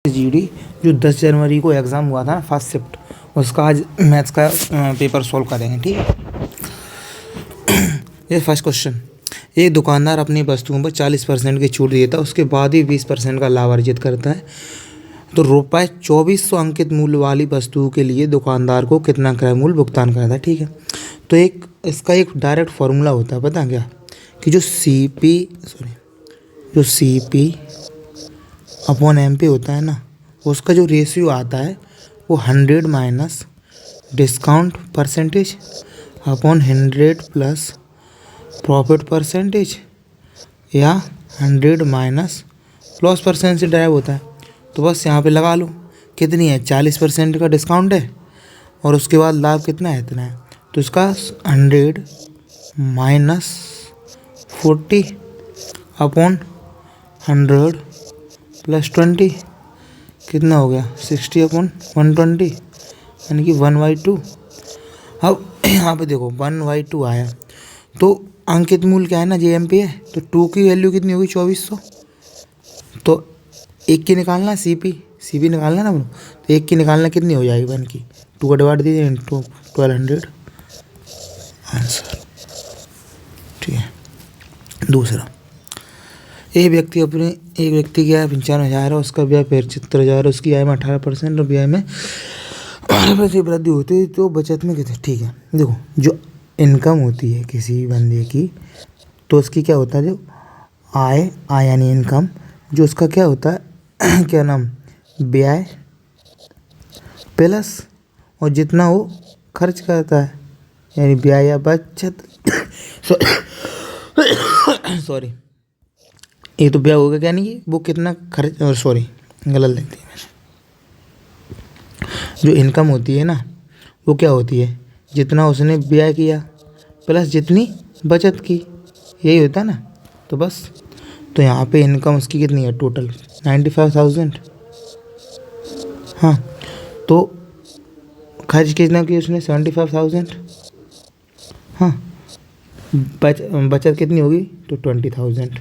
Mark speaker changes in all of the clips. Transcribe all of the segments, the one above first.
Speaker 1: GD जो 10 जनवरी को exam हुआ था फर्स्ट शिफ्ट, उसका आज मैथ्स का पेपर सॉल्व करेंगे। ठीक है, ये फर्स्ट क्वेश्चन। एक दुकानदार अपनी वस्तुओं पर 40% की छूट देता है, उसके बाद ही 20% का लाभ अर्जित करता है। तो रुपये 2400 अंकित मूल्य वाली वस्तु के लिए दुकानदार को कितना क्रय मूल्य भुगतान करता है। ठीक है, तो इसका एक डायरेक्ट फार्मूला होता है, पता क्या, कि जो C P upon M P होता है ना, उसका जो रेशियो आता है वो 100 minus discount percentage upon 100 plus profit percentage या 100 माइनस लॉस परसेंट से ड्राइव होता है। तो बस यहाँ पे लगा लो कितनी है, 40% का डिस्काउंट है और उसके बाद लाभ कितना है, इतना है। तो इसका 100 माइनस 40 अपॉन 100 प्लस 20 कितना हो गया, 60 अपॉन 120 यानी कि 1/2। अब यहाँ पे देखो 1/2 आया, तो अंकित मूल्य क्या है ना, JMP है, तो 2 की वैल्यू कितनी होगी, 2400। तो एक की निकालना CP निकालना ना, तो एक की निकालना कितनी हो जाएगी, 1 की, 2 का डिवाइड दीजिए इंटू 1200 आंसर। ठीक है, दूसरा, एक व्यक्ति की आय 95,000 है, उसका ब्याज 75,000 है, उसकी आय में 18% और ब्याज में 12% वृद्धि होती है, तो बचत में कितने। ठीक है, देखो जो इनकम होती है किसी भी बंदे की, तो उसकी क्या होता है, जो आय यानी इनकम, जो उसका क्या होता है क्या नाम, ब्याज प्लस और जितना वो खर्च करता है यानी ब्याज या बचत सॉरी, ये तो ब्याज हो गया, क्या नहीं कि वो कितना खर्च, और सॉरी गलत लिख दी मैंने। जो इनकम होती है ना, वो क्या होती है, जितना उसने व्यय किया प्लस जितनी बचत की, यही होता है ना। तो बस, तो यहाँ पे इनकम उसकी कितनी है, टोटल 95,000। हाँ, तो खर्च कितना किया उसने, 75,000। हाँ, बचत कितनी होगी, तो 20,000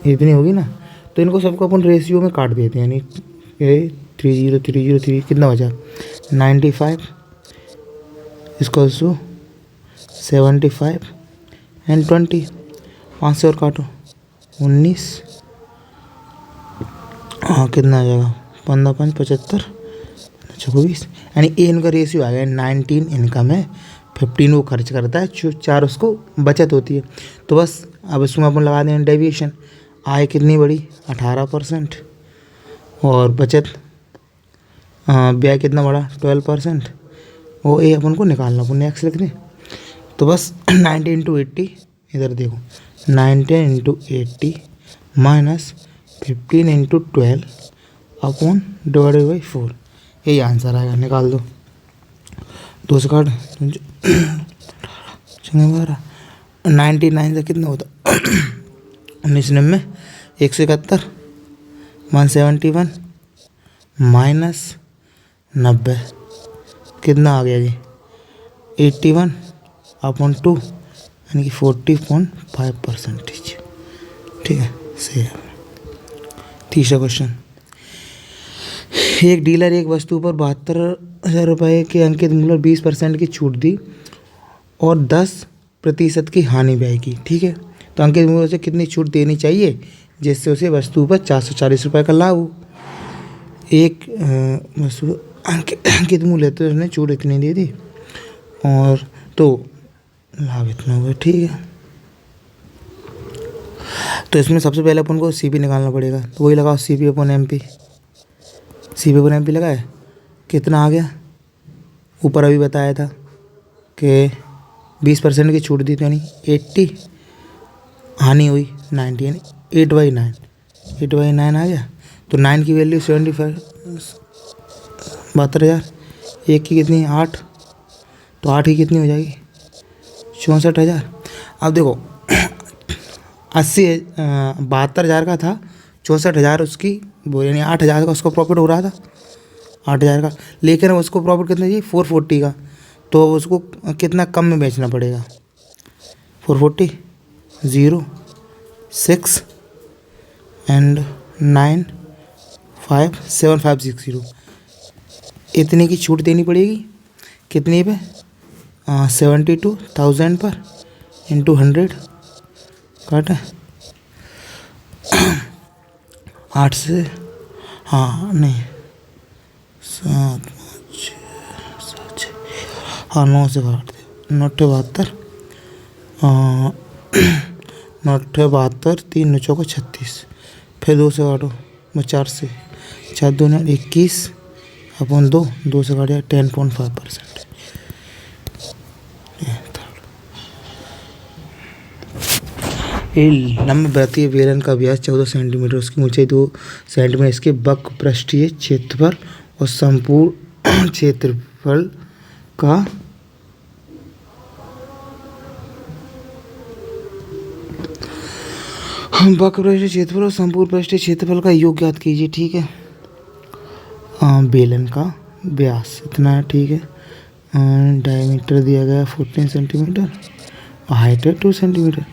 Speaker 1: इतनी होगी ना। तो इनको सबको अपन रेशियो में काट देते हैं, यानी ये 30303 कितना बचा, 95 इसको 75 एंड 20, 5 से और काटो 19। हाँ, कितना आ जाएगा, 15 5 75 24, यानी ए इनका रेशियो आ गया 19 इनकम है, 15 वो खर्च करता है, 4 उसको बचत होती है। तो बस अब इसमें अपन लगा दें डेविएशन, आय कितनी बढ़ी, 18% और बचत ब्याज कितना बढ़ा, 12%, वो ए अपन को निकालना, अपन नेक्स्ट लिख दें। तो बस 90 इंटू 80, इधर देखो 90 into 80 minus 15 into 12 upon divided by 4, यही आंसर आएगा, निकाल दो। 2 से काट 99 से कितना होता 1990 171 171 माइनस 90 कितना आ गया जी, 81 अपॉन 2 यानी कि 40.5%। ठीक है, सही है। तीसरा क्वेश्चन, एक डीलर एक वस्तु पर 72,000 रुपये के अंकित मूल्य 20% की छूट दी और 10% की हानि व्यय की। ठीक है, तो अंकित मूल्य से कितनी छूट देनी चाहिए जिससे उसे वस्तु पर 440 रुपये का लाभ हो। एक वस्तु अंकित मूल्य, तो उसने छूट इतनी दे दी और तो लाभ इतना हुआ। ठीक है, तो इसमें सबसे पहले अपन को CP निकालना पड़ेगा, तो वही लगाओ CP अपॉन MP लगाए, कितना आ गया, ऊपर अभी बताया था कि 20% की छूट दी थी यानी 80, हानि हुई 90 यानी 8/9 आ गया। तो 9 की वैल्यू 75, 72,000, एक की कितनी 8, तो 8 की कितनी हो जाएगी 64,000। अब देखो 72,000 का था, 64,000 उसकी वो, यानी 8,000 का उसको प्रॉफिट हो रहा था, 8,000 का, लेकिन उसको प्रॉफिट कितना चाहिए 440 का, तो उसको कितना कम में बेचना पड़ेगा, 440 0 6 एंड 9 7560। इतने की छूट देनी पड़ेगी कितनी पे? 72,000 पर इंटू 100 काटा 8 से, हाँ नहीं 7 6 7 6, हाँ 9 से काट दे 9 72, 3 9 को 36, फिर 2 से काटो, मैं 4 से, 4 2 21 अपन 2 से काट दिया 10.5%। लंब वृत्तीय बेलन का व्यास 14 सेंटीमीटर, उसकी ऊंचाई 2 सेंटीमीटर, इसके वक्र पृष्ठीय क्षेत्रफल और संपूर्ण क्षेत्रफल का वक्र पृष्ठीय क्षेत्रफल और संपूर्ण पृष्ठीय क्षेत्रफल का योग ज्ञात कीजिए। ठीक है, बेलन का व्यास इतना है, ठीक है, डायमीटर दिया गया 14 सेंटीमीटर और हाइट है 2 सेंटीमीटर।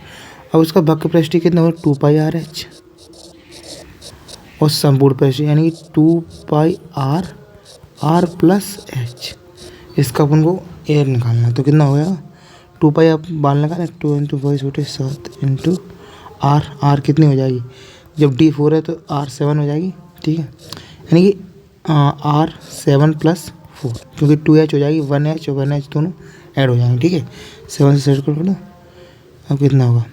Speaker 1: अब उसका वक्र पृष्ठीय कितना होगा? 2πr/h और संपूर्ण पृष्ठीय यानी कि 2πr r+h। इसका अपन को एयर निकालना है तो कितना हो जाएगा? 2π आप बाल निकालें, 2 × 5 = 7 इंटू r कितनी हो जाएगी? जब d4 है तो r7 हो जाएगी। ठीक है, यानी कि r7 + 4, क्योंकि 2h हो जाएगी, 1h और 1h दोनों ऐड हो जाएंगे। ठीक है, 7 से सेट कर दो। अब कितना होगा?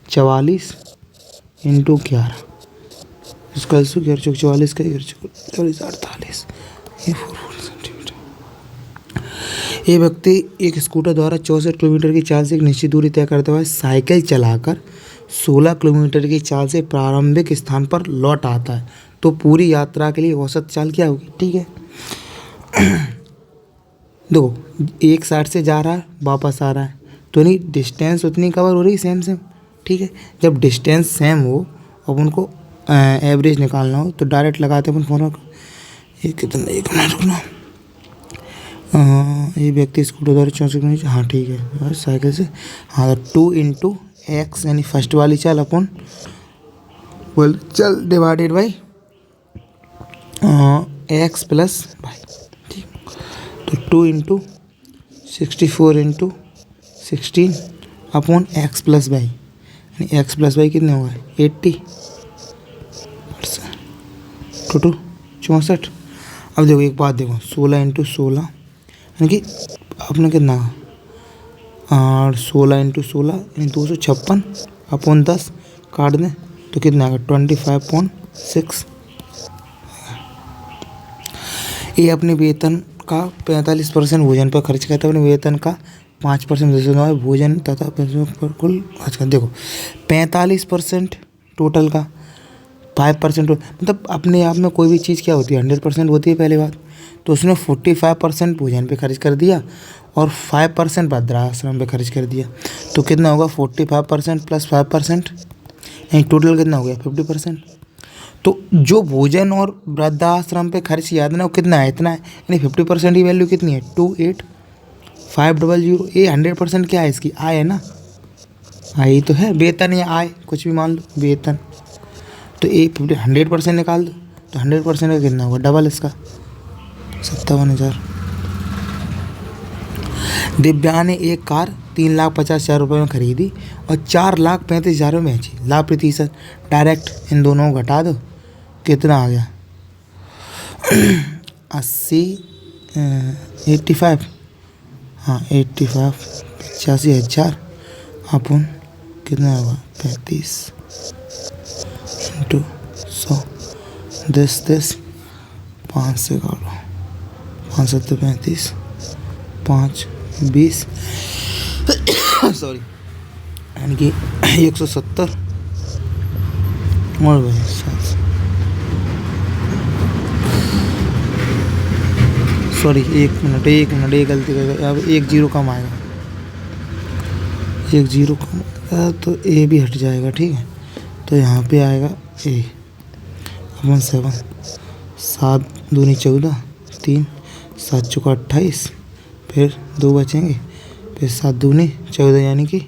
Speaker 1: 44 इंटू 11, इसका 11 चौक 44 का 44 48, ये 4 सेंटीमीटर। ये व्यक्ति एक स्कूटर द्वारा 64 किलोमीटर की चाल से एक निश्चित दूरी तय करते हुए साइकिल चलाकर 16 किलोमीटर की चाल से प्रारंभिक स्थान पर लौट आता है, तो पूरी यात्रा के लिए औसत चाल क्या होगी? ठीक है, देखो एक साइड से जा रहा है वापस आ रहा है, तो नहीं डिस्टेंस उतनी कवर हो रही सेम। ठीक है, जब डिस्टेंस सेम हो और उनको एवरेज निकालना हो तो डायरेक्ट लगाते हैं अपन फॉर्मूला को। ये कितना, एक मिनट रुकना। ये व्यक्ति स्कूटर द्वारा 64 किलोमीटर, हाँ ठीक है, साइकिल से, हाँ 2 × x यानी फर्स्ट वाली चाल अपन बोल चल डिवाइडेड बाई x + y। ठीक, तो 2 × 64 × 16 अपॉन x + y, यानी x + y कितने होगा? 80 टू 64। अब देखो एक बात देखो, 16 × 16 यानी कि अपने कितना, और 16 × 16 यानी 256 अपॉन 10 काट दें तो कितना आएगा? 25.6। ये अपने वेतन का 45% भोजन पर खर्च करता है, अपने वेतन का 5% भोजन तथा पर कुल खर्च कर। देखो 45% टोटल का, 5% मतलब अपने आप में कोई भी चीज़ क्या होती है? 100% होती है पहली बात। तो उसने 45% भोजन पे खर्च कर दिया और 5% वृद्धाश्रम पे खर्च कर दिया, तो कितना होगा? 45% + 5%, यानी टोटल कितना हो गया? 50%। तो जो भोजन और वृद्धाश्रम पे खर्च याद ना वो कितना है? इतना है, यानी 50% की वैल्यू कितनी है? 28,500। ये 100% क्या है? इसकी आय है ना, आय तो है, वेतन या आय कुछ भी मान लो, वेतन। तो ये 100% निकाल दो तो 100% का कितना होगा? डबल इसका 57,000। दिव्या ने एक कार 3,50,000 रुपये में खरीदी और 4,35,000 में बेची। लाभ प्रतिशत डायरेक्ट इन दोनों को घटा दो, कितना आ गया? 85, हाँ 85,000 अपन कितना होगा? 35 × 100, 10 5 से काटो, 5 7 35, 5 20 सॉरी, यानी कि 170 और सॉरी एक मिनट ये गलती कर गया। अब 1 0 कम आएगा, 1 0 कम आएगा तो ए भी हट जाएगा। ठीक है, तो यहाँ पे आएगा ए अपन 7, 7 दूनी 14, 3 7 चौका 28, फिर 2 बचेंगे, फिर 7 दूनी 14 यानी कि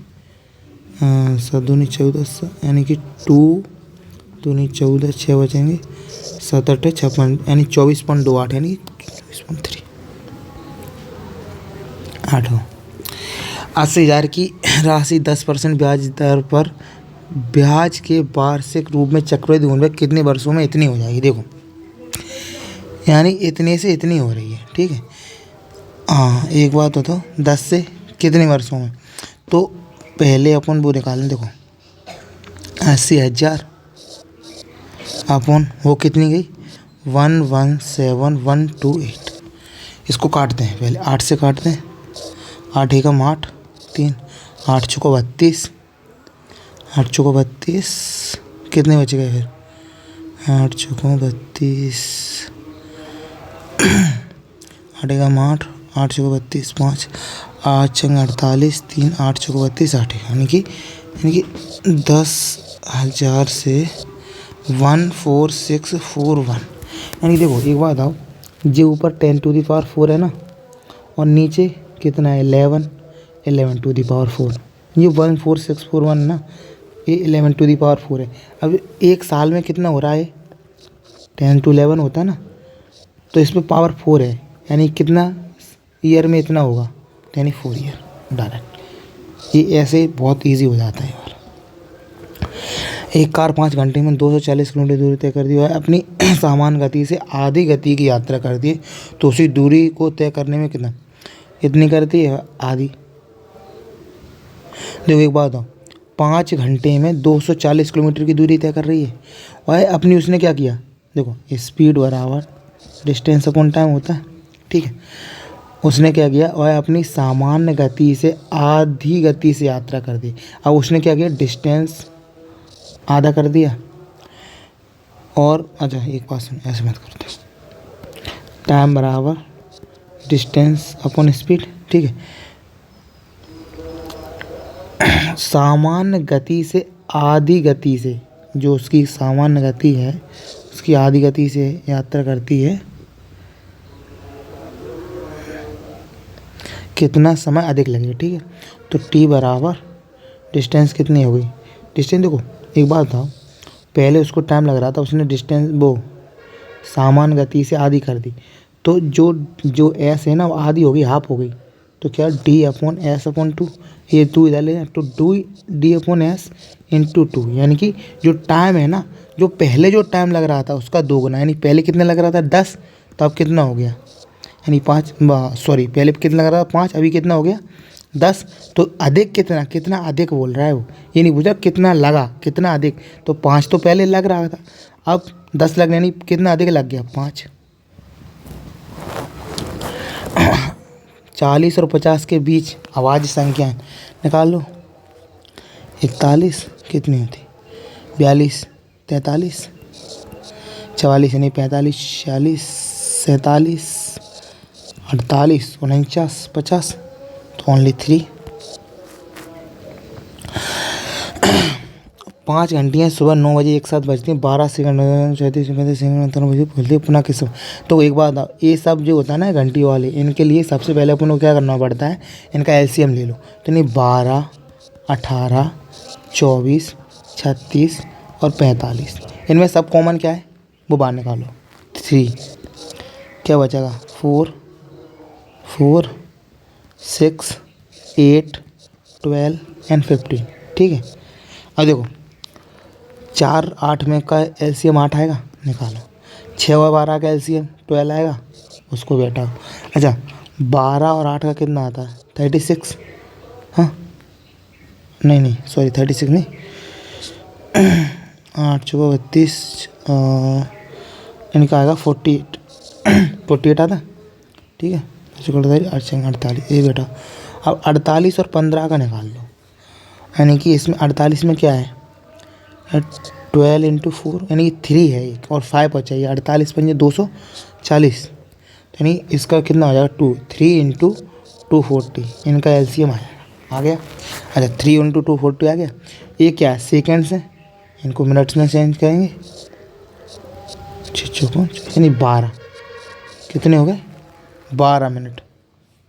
Speaker 1: 7 दूनी 14 यानी कि 2 दूनी 14, 6 बचेंगे, 7 8 56 यानी 24.28 यानी 24.3 8 हो। 80,000 की राशि 10% ब्याज दर पर ब्याज के वार्षिक रूप में चक्रवृद्धि होने पर कितने वर्षों में इतनी हो जाएगी। देखो यानी इतने से इतनी हो रही है, ठीक है। हाँ एक बात बताओ 10 से कितने वर्षों में, तो पहले अपन वो निकालें। देखो 80,000 अपन वो कितनी गई 117128। इसको काटते हैं, पहले 8 से काटते हैं। 8 एकम 8 3 8 चौको 32 8 चौको 32 कितने बच गए फिर 8 चौको 32 8 एकम 8 8 चौको 32 5 8 छंग 48 3 8 चौको 32 8 यानी कि 10,000 से 14641। यानी देखो एक बात आओ, जो ऊपर 10⁴ है ना और नीचे कितना है 11⁴ ये 14641 ना, ये 11⁴ है। अब एक साल में कितना हो रहा है 10 to 11 होता है ना, तो इसमें पावर 4 है यानी कितना ईयर में इतना होगा यानी 4 ईयर डायरेक्ट। ये ऐसे बहुत इजी हो जाता है यार। एक कार 5 घंटे में 240 किलोमीटर दूरी तय करती है, अपनी सामान्य गति से आधी गति की यात्रा करती है, तो उसी दूरी को तय करने में कितना इतनी करती है आधी। देखो एक बात हो 5 घंटे में 240 किलोमीटर की दूरी तय कर रही है और अपनी उसने क्या किया, देखो स्पीड बराबर डिस्टेंस अपॉन टाइम होता है, ठीक है। उसने क्या किया और अपनी सामान्य गति से आधी गति से यात्रा कर दी। अब उसने क्या किया डिस्टेंस आधा कर दिया और अच्छा एक बात सुन, ऐसे मत करते, टाइम बराबर डिस्टेंस अपॉन स्पीड, ठीक है। सामान्य गति से आधी गति से, जो उसकी सामान्य गति है उसकी आधी गति से यात्रा करती है, कितना समय अधिक लगेगा, ठीक है। तो टी बराबर डिस्टेंस कितनी हो गई, डिस्टेंस देखो एक बात था, पहले उसको टाइम लग रहा था, उसने डिस्टेंस वो सामान्य गति से आधी कर दी, तो जो एस है ना वो आधी हो गई, हाफ हो गई, तो क्या डी अपॉन एस अपॉन 2, ये 2 इधर ले तो डी अपॉन एस इंटू 2, यानी कि जो टाइम है ना, जो पहले जो टाइम लग रहा था उसका 2 गुना, यानी पहले कितना लग रहा था 10, तो अब कितना हो गया यानी 5, सॉरी पहले कितना लग रहा था 5, अभी कितना हो गया 10, तो अधिक कितना अधिक बोल रहा है वो, ये नहीं पूछा कितना लगा कितना अधिक, तो 5 तो पहले लग रहा था, अब 10 लगने यानी कितना अधिक लग गया 5। 40 और 50 के बीच आवाज़ संख्याएं निकाल लो। 41 कितनी होती 42 43 44 यानी 45 46 47 48 49 50, तो ओनली 3। 5 घंटियाँ सुबह 9 बजे एक साथ बजती हैं, 12 सेकंड 34 सेकंड अंतर बजे खुलती पुनः किस समय। तो एक बात आप, ये सब जो होता है ना घंटी वाले, इनके लिए सबसे पहले अपन को क्या करना पड़ता है, इनका एलसीएम ले लो, तो नहीं 12 18 24 36 और 45, इनमें सब कॉमन क्या है वो बाहर निकालो 3, क्या बचेगा 4 4 6 8 12 एंड 15, ठीक है। अब देखो 4 8 में का एलसीएम 8 आएगा, निकालो। 6 और 12 का एलसीएम 12 आएगा, उसको भी हटाओ। अच्छा 12 और 8 का कितना आता है 36, हाँ नहीं सॉरी 36 नहीं 8 चौको 32 इनका आएगा 48 48 आता, ठीक है। 48 ये बेटा। अब 48 और 15 का निकाल लो, यानी कि इसमें 48 में क्या है 12 इंटू 4 यानी कि 3 है एक और 5 बचा, ये 48 पंजे 240, यानी इसका कितना हो जाएगा 2 3 इंटू 240, इनका एलसीएम आ गया। अच्छा 3 इंटू 240 आ गया। ये क्या है सेकेंड्स है, इनको मिनट्स में चेंज करेंगे, 6 यानी 12, कितने हो गए 12 मिनट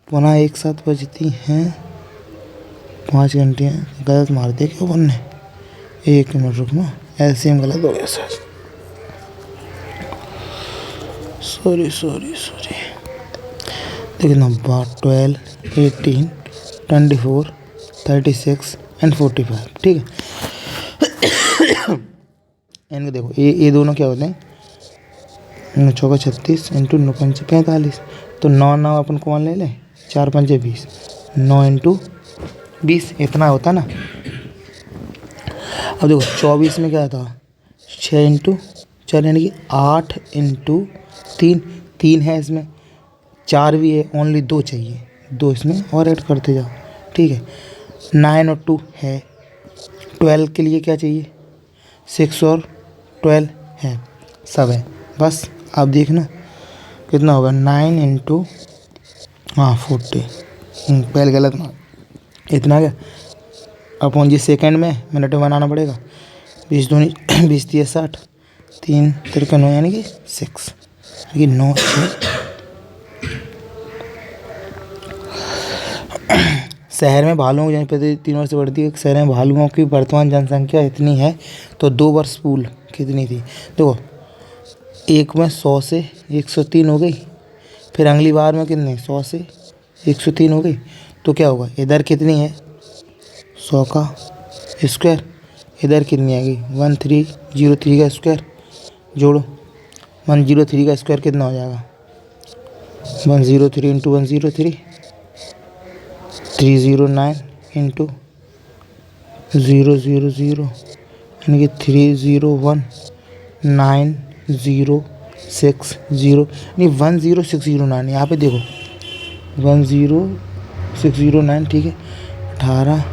Speaker 1: पुनः एक साथ बजती हैं 5 घंटे। गलत मार दिया क्यों बनने, 1 मिनट रुकना, एलसीएम गलत हो गया सर। सॉरी देखिए ना, 12, 18, 24, 36 एंड 45, ठीक है। इनको देखो, ये दोनों क्या होते हैं, 9 चौका 36 इंटू 9 पंचे 45, तो 9 अपन कौन ले लें, 4 पंचे 20, 9 इंटू 20 इतना होता ना। अब देखो 24 में क्या था, 6 इंटू 4 यानी कि 8 इंटू 3 है, इसमें 4 भी है, ओनली 2 चाहिए, 2 इसमें और ऐड करते जाओ, ठीक है। 9 और 2 है, 12 के लिए क्या चाहिए, 6 और 12 है, सब है। बस आप देखना कितना होगा, 9 इंटू 40, पहले गलत ना, इतना क्या अपन जी सेकंड में मिनट में बनाना पड़ेगा। 20 दूनी 20 3 60, 3 तिरका 9 यानी कि 6, यानी कि 9 शहर में भालुओं की जनप्रति 3 वर्ष से बढ़ती है। शहर में भालुओं की वर्तमान जनसंख्या इतनी है, तो 2 वर्ष पूर्व कितनी थी। देखो एक में 100 से 103 हो गई, फिर अगली बार में कितने 100 से 103 हो गई, तो क्या होगा, इधर कितनी है 100 का स्क्वायर, इधर कितनी आएगी 1303 का स्क्वायर, जोड़ो 103 का स्क्वायर कितना हो जाएगा, 103 इंटू 103, 309 इंटू 000 यानी कि 301,960 यानी 10609। यहाँ पे देखो 10609, ठीक है 18।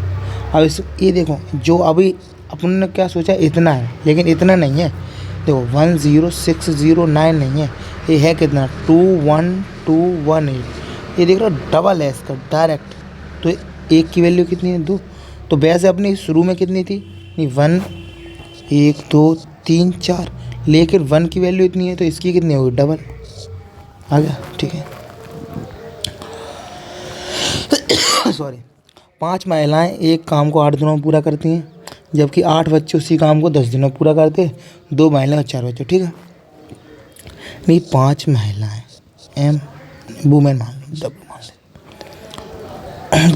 Speaker 1: अब इस ये देखो, जो अभी अपन ने क्या सोचा इतना है, लेकिन इतना नहीं है। देखो 10609 नहीं है, ये है कितना 21218, ये देख रहे हो डबल है इसका डायरेक्ट। तो एक की वैल्यू कितनी है 2, तो वैसे अपनी शुरू में कितनी थी, नहीं 1 1 2 3 4, लेकिन 1 की वैल्यू इतनी है तो इसकी कितनी होगी डबल, आ गया, ठीक है। सॉरी, 5 महिलाएं एक काम को 8 दिनों में पूरा करती हैं, जबकि 8 बच्चे उसी काम को 10 दिनों में पूरा करते हैं, 2 महिलाएं और 4 बच्चे, ठीक है। नहीं 5 महिलाएं एम वुमेन मान लो, डब्ल्यू मान लो,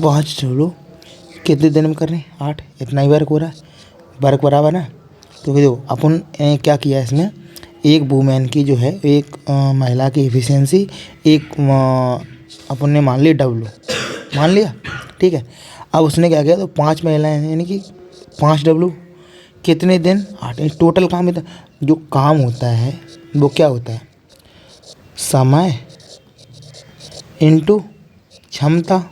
Speaker 1: 5 चलो कितने दिन में कर रहे हैं 8, इतना ही वर्क हो रहा है, वर्क बराबर ना। तो देखो अपन क्या किया इसमें, एक वुमेन की जो है, एक महिला की एफिशिएंसी एक अपन ने मान ली डब्लू, मान लिया, ठीक है। अब उसने क्या किया, तो 5 महिलाएं हैं यानी कि 5 डब्लू, कितने दिन 8, टोटल काम इतना। जो काम होता है वो क्या होता है, समय इंटू क्षमता,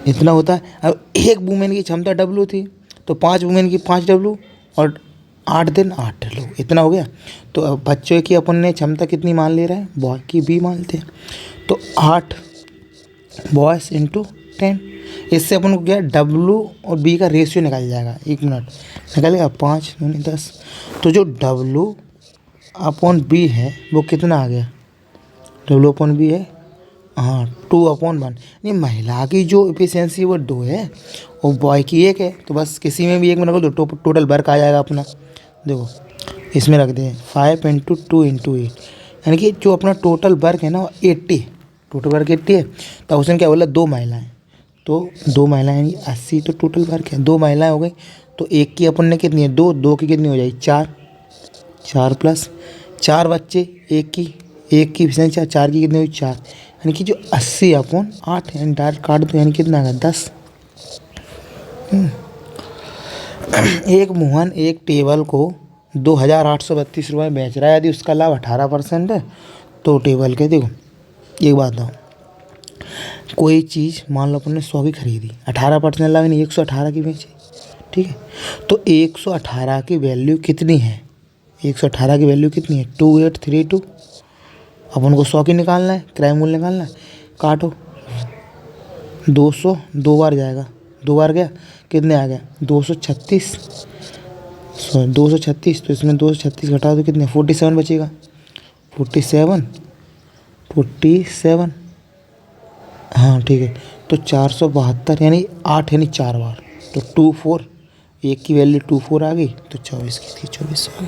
Speaker 1: इतना होता है। अब एक वुमेन की क्षमता डब्लू थी, तो 5 वुमेन की 5 डब्लू और 8 दिन 8 डब्लू, इतना हो गया। तो अब बच्चों की अपन ने क्षमता कितनी मान ले रहे हैं, बॉय की भी मानते हैं, तो 8 बॉयज़ इंटू 10, इससे अपन को क्या डब्लू और बी का रेशियो निकल जाएगा, 1 मिनट निकलेगा, 5 दूनी 10। तो जो डब्लू अपॉन बी है वो कितना आ गया, डब्लू अपॉन बी है 2/1, नहीं महिला की जो एफिशिएंसी वो 2 है और बॉय की 1 है, तो बस किसी में भी 1 में रखो तो टोटल वर्क आ जाएगा अपना। देखो इसमें रख दें 5 इंटू 2 इंटू 8, यानी कि जो अपना टोटल वर्क है ना 80, टोटल वर्क 80 है। तो उसने क्या बोला 2 महिलाएं, तो 2 महिलाएं यानी 80, तो टोटल वर्क है 2 महिलाएं हो गई। तो एक की अपन ने कितनी है 2, 2 की कितनी हो जाएगी 4, 4 प्लस 4 बच्चे, एक की एफिशिएंसी 4 की कितनी हुई 4, यानी कि जो 80/8 यानी डायरेक्ट काट दो, यानी कितना आ गया 10। एक मोहन एक टेबल को 2,832 रुपये बेच रहा है, यदि उसका लाभ 18% है तो टेबल के देखो, एक बात बताओ, कोई चीज़ मान लो अपन ने 100 की खरीदी, 18% लाभ नहीं 118 की बेची, ठीक है। तो 118 की वैल्यू कितनी है, 118 की वैल्यू कितनी है 2832, अपन को 100 की निकालना है, क्रय मूल्य निकालना है, काटो 200 2 बार जाएगा, 2 बार गया कितने आ गया 236, 236, तो इसमें 236 घटा दो कितने 47 बचेगा, 47 हाँ ठीक है। तो 472 यानी 8 यानी 4 बार, तो 24, एक की वैल्यू 24 आ गई, तो 24 की थी 24 आ गई।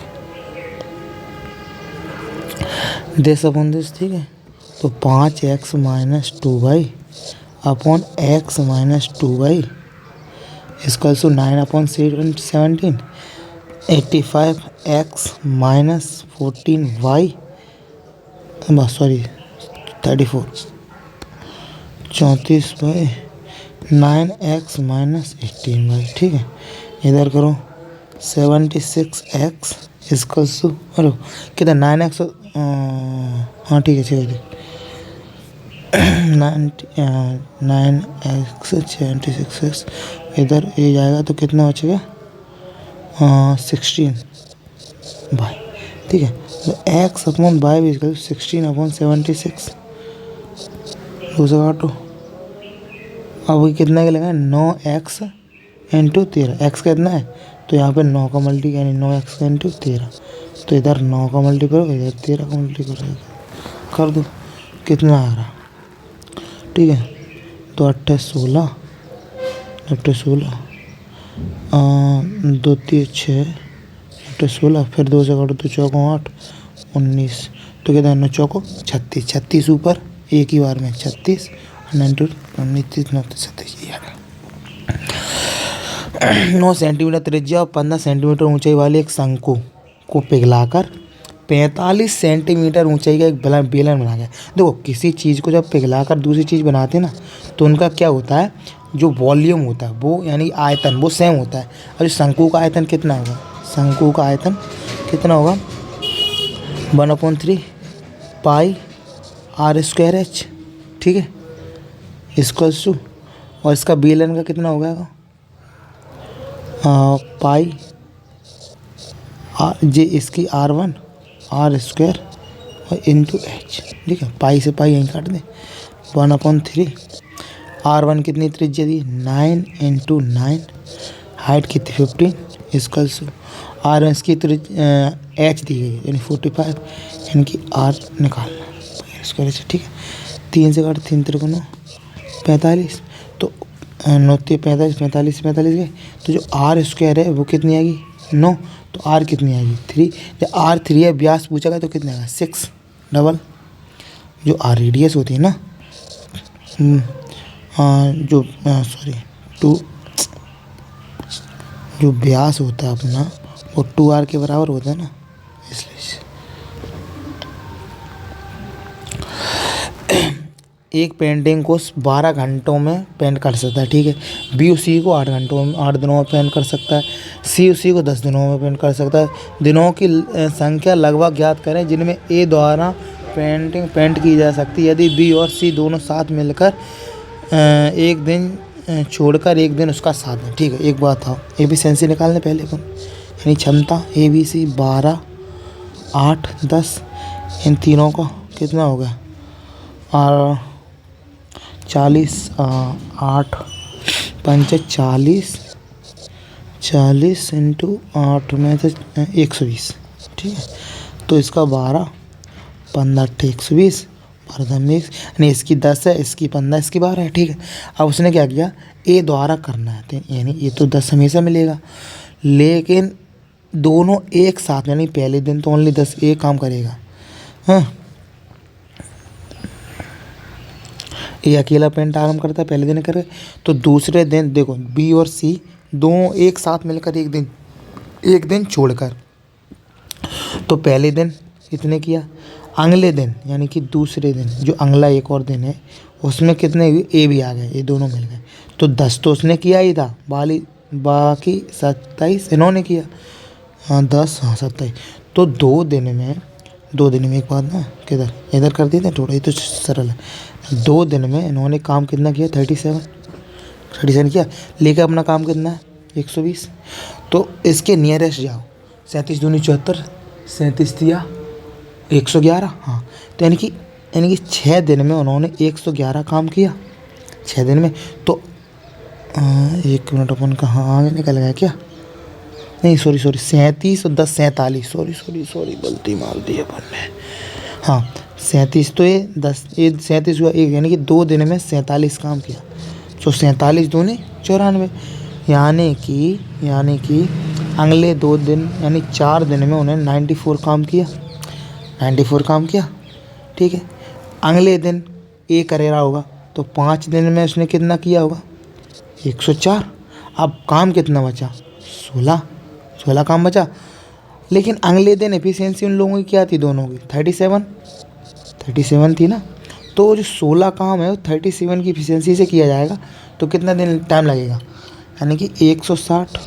Speaker 1: दिस अपॉन दिस, ठीक है। तो 5x minus 2y upon x minus 2y equals to 9/17, 85x minus 14y, sorry 34, 34/9x minus 18y, ठीक है। इधर करो 76x इक्वल्स टू, अरे कितना 9x, हाँ ठीक है, ठीक है। 9x 76x इधर ये जाएगा तो कितना बचेगा, 16 ठीक है। तो x अपॉन बाई भी इक्वल 16/76, दूसरा काटो। अब ये कितना के लगा, 9x इंटू 13, x कितना है तो यहाँ पे 9 का मल्टी, यानी 9x इंटू 13, तो इधर 9 का मल्टी करोगे, इधर 13 का मल्टी करोगे, कर दो कितना आ रहा, ठीक है। तो 8 16, 16 2 3 6, 16, फिर 2 से काटो तो 4 8 19, तो कितना 9 चौको 36, 36 ऊपर एक ही बार में 36, 19 19 36, 9 सेंटीमीटर त्रिज्या और 15 सेंटीमीटर ऊंचाई वाले एक शंकु को पिघलाकर 45 सेंटीमीटर ऊंचाई का एक बेलन बना गया। देखो किसी चीज़ को जब पिघलाकर दूसरी चीज़ बनाते हैं ना, तो उनका क्या होता है, जो वॉल्यूम होता है वो यानी आयतन वो सेम होता है। और शंकु का आयतन कितना होगा, शंकु का आयतन कितना होगा 1/3 पाई r²h, ठीक है, इक्वल्स टू, और इसका बेलन का कितना हो गया पाई जे इसकी r1 r² और इंटू h, ठीक है। पाई से पाई यहीं काट दें, 1/3 r1 कितनी त्रिज्या दी 9 इंटू 9, हाइट कितनी 15 इक्वल्स टू r1 इसकी h दी गई यानी 45, इनकी r निकालना स्क्वायर से, ठीक है। 3 से काट 3 3 9 45, तो 9 45 45 45 गए, तो जो r² है वो कितनी आएगी 9, तो r कितनी आएगी 3, जब r3 है व्यास पूछा गया तो कितना आएगा 6 डबल, जो r रेडियस होती है ना, जो सॉरी 2, जो व्यास होता है अपना वो 2r के बराबर होता है ना, इसलिए एक पेंटिंग को 12 घंटों में पेंट कर सकता है, ठीक है। बी उसी को 8 घंटों में 8 दिनों में पेंट कर सकता है, सी उसी को 10 दिनों में पेंट कर सकता है। दिनों की संख्या लगभग ज्ञात करें जिनमें ए द्वारा पेंटिंग पेंट की जा सकती है, यदि बी और सी दोनों साथ मिलकर एक दिन छोड़कर एक दिन उसका साथ दें, ठीक है। एक बात था, एफिशिएंसी निकालने पहले कौन, यानी क्षमता ए बी सी 12 8 10, इन तीनों का कितना हो गया और 40 8 5 40 40 इंटू 8 में से 120, ठीक है। तो इसका 12 15 120, 12 में यानी इसकी 10 है, इसकी 15, इसकी 12 है, ठीक है। अब उसने क्या किया, ए द्वारा करना है, यानी ये तो 10 हमेशा मिलेगा, लेकिन दोनों एक साथ, यानी पहले दिन तो ओनली 10 ए काम करेगा, हाँ, ये अकेला पेंट आराम करता है पहले दिन करे, तो दूसरे दिन देखो बी और सी दोनों एक साथ मिलकर एक दिन छोड़कर, तो पहले दिन इतने किया, अगले दिन यानी कि दूसरे दिन जो अगला एक और दिन है उसमें कितने हुए, ए भी आ गए, ये दोनों मिल गए, तो 10 तो उसने किया ही था, बाकी 27 इन्होंने किया, हाँ 10 हाँ 27, तो 2 दिन में एक बात ना, किधर इधर कर देते थोड़ा, ये तो सरल है। 2 दिन में इन्होंने काम कितना किया 37 किया, लेकर अपना काम कितना है 120, तो इसके नियरेस्ट जाओ, 37 दूनी 74, 37 दिया 111, हाँ, तो यानी कि 6 दिन में उन्होंने 111 काम किया 6 दिन में, तो 1 मिनट अपन कहाँ आगे निकल गया क्या, नहीं सॉरी 37 और 10 47, सॉरी गलती मार दी अपन ने, हाँ 37, तो ये 10 ये 37 हुआ एक, यानी कि 2 दिन में 47 काम किया, तो 47 दूनी 94, यानी कि अगले 2 दिन यानी 4 दिन में उन्होंने 94 काम किया, ठीक है। अगले दिन ए करे रहा होगा तो 5 दिन में उसने कितना किया होगा 104। अब काम कितना बचा 16 काम बचा। लेकिन अगले दिन एफिशिएंसी उन लोगों की क्या थी दोनों की 37 थी ना। तो जो 16 काम है वो 37 की एफिशिएंसी से किया जाएगा तो कितना दिन टाइम लगेगा, यानी कि 160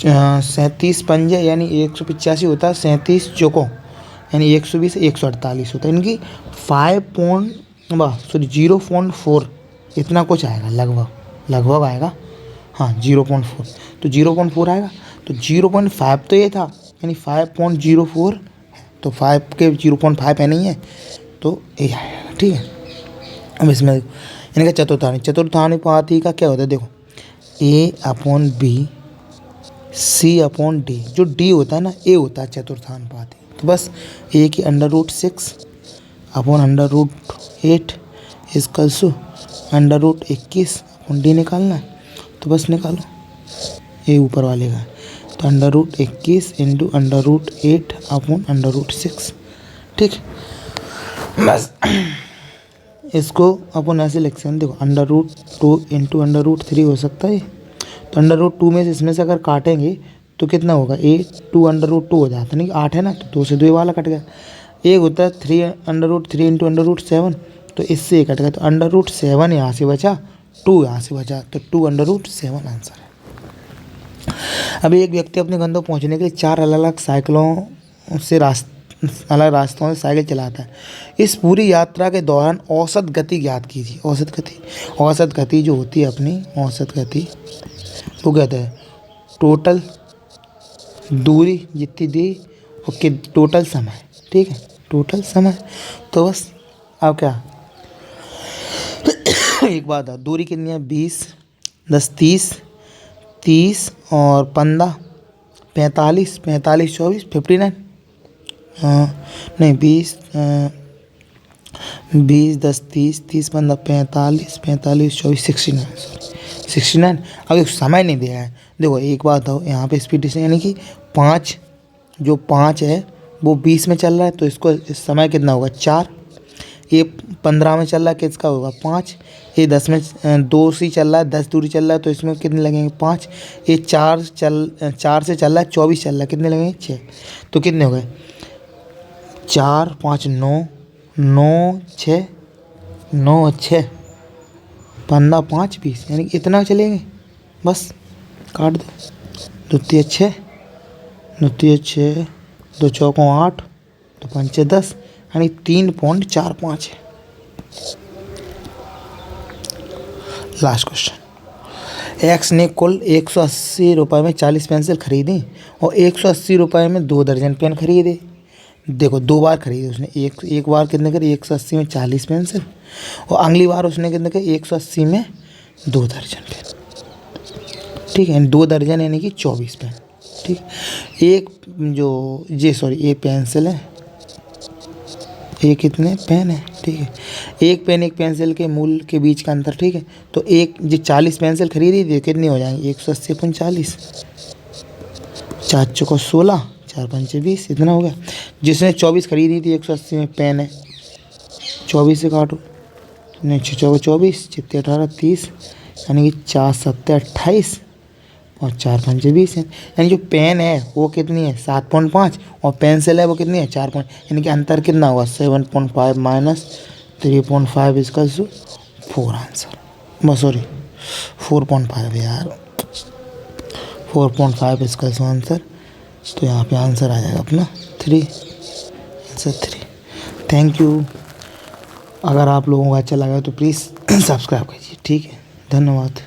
Speaker 1: 37 पंजे यानी 185 होता है, 37 चौको यानी 120 148 होता है, इनकी 0.4 इतना कुछ आएगा लगभग आएगा। हाँ 0.4 तो 0.4 आएगा। तो 0.5 तो ये था यानी 5.04 तो 5 के 0.5 है नहीं है तो ये आएगा। ठीक है। अब इसमें इनका चतुर्थानुपाती का क्या होता है देखो A/B C/D। जो D होता है ना ए होता है चतुर्थानुपाती। तो बस A की √6/√8 = √21/D निकालना है। तो बस निकालो ए ऊपर वाले का तो √21 × √8/√6। ठीक बस इसको अपन ऐसे लिख सकते हैं देखो √2 × √3 हो सकता है। तो √2 में से इसमें से अगर काटेंगे तो कितना होगा 2 हो जाता है, नहीं 8 है ना तो 2 से 2 वाला कट गया। एक होता है 3 √3 × √7 तो इससे ये कट गया। तो √7 यहाँ से बचा 2 यहाँ से बचा तो 2 √7 आंसर है। अभी एक व्यक्ति अपने गंतव्य पहुँचने के लिए 4 अलग अलग रास्तों से साइकिल चलाता है। इस पूरी यात्रा के दौरान औसत गति ज्ञात कीजिए। औसत गति जो होती है अपनी औसत गति वो कहते हैं टोटल दूरी जितनी दी और टोटल समय। ठीक है टोटल समय। तो बस अब क्या एक बात है दूरी कितनी है 20 10 30 और 15 45 24 59 नहीं 20 10 30 15 45 24 69। अब एक समय नहीं दिया है। देखो एक बात हो यहाँ पे स्पीड डिस्टेंस यानी कि 5 है वो 20 में चल रहा है तो इसको इस समय कितना होगा 4। ये 15 में चल रहा है किसका होगा 5। ये 10 में 2 से चल रहा है 10 दूरी चल रहा है तो इसमें कितने लगेंगे 5। ये 4 से चल रहा है 24 चल रहा है कितने लगेंगे 6। तो कितने हो गए 4 5 9 6 15 5 20 यानी इतना चलेंगे। बस काट दो द्वितीय 6 2 चौकों 8 2 पंचे 10 यानी 3.45 है। लास्ट क्वेश्चन एक्स ने कुल 180 रुपये में 40 पेंसिल खरीदी और 180 रुपये में 2 दर्जन पेन खरीदे। देखो 2 बार खरीदी उसने एक बार कितने करी 180 में 40 पेंसिल और अगली बार उसने कितने करी 180 में 2 दर्जन पेन। ठीक है 2 दर्जन यानी कि 24 पेन। ठीक एक ये पेंसिल है ये कितने पेन है। ठीक है एक पेन एक पेंसिल के मूल्य के बीच का अंतर। ठीक है तो एक जो 40 पेंसिल खरीदी थी कितनी हो जाएंगी 180 × 40 4 चौको 16 4 पंचे 20 इतना हो गया। जिसने 24 खरीदी थी 180 में पेन है 24 से काटो 6 चौको 24 चित्ते 18 30 यानी कि 4 7 28 और 4 पंचे 20 है। यानी जो पेन है वो कितनी है 7.5 और पेंसिल है वो कितनी है 4 यानी कि अंतर कितना होगा 7.5 माइनस 3.5 = 4 आंसर। बस सॉरी 4.5 यार 4.5 इसका आंसर। तो यहाँ पे आंसर आ जाएगा अपना 3 आंसर 3। Thank you. अगर आप लोगों को अच्छा लगा तो प्लीज़ सब्सक्राइब कीजिए। ठीक है धन्यवाद।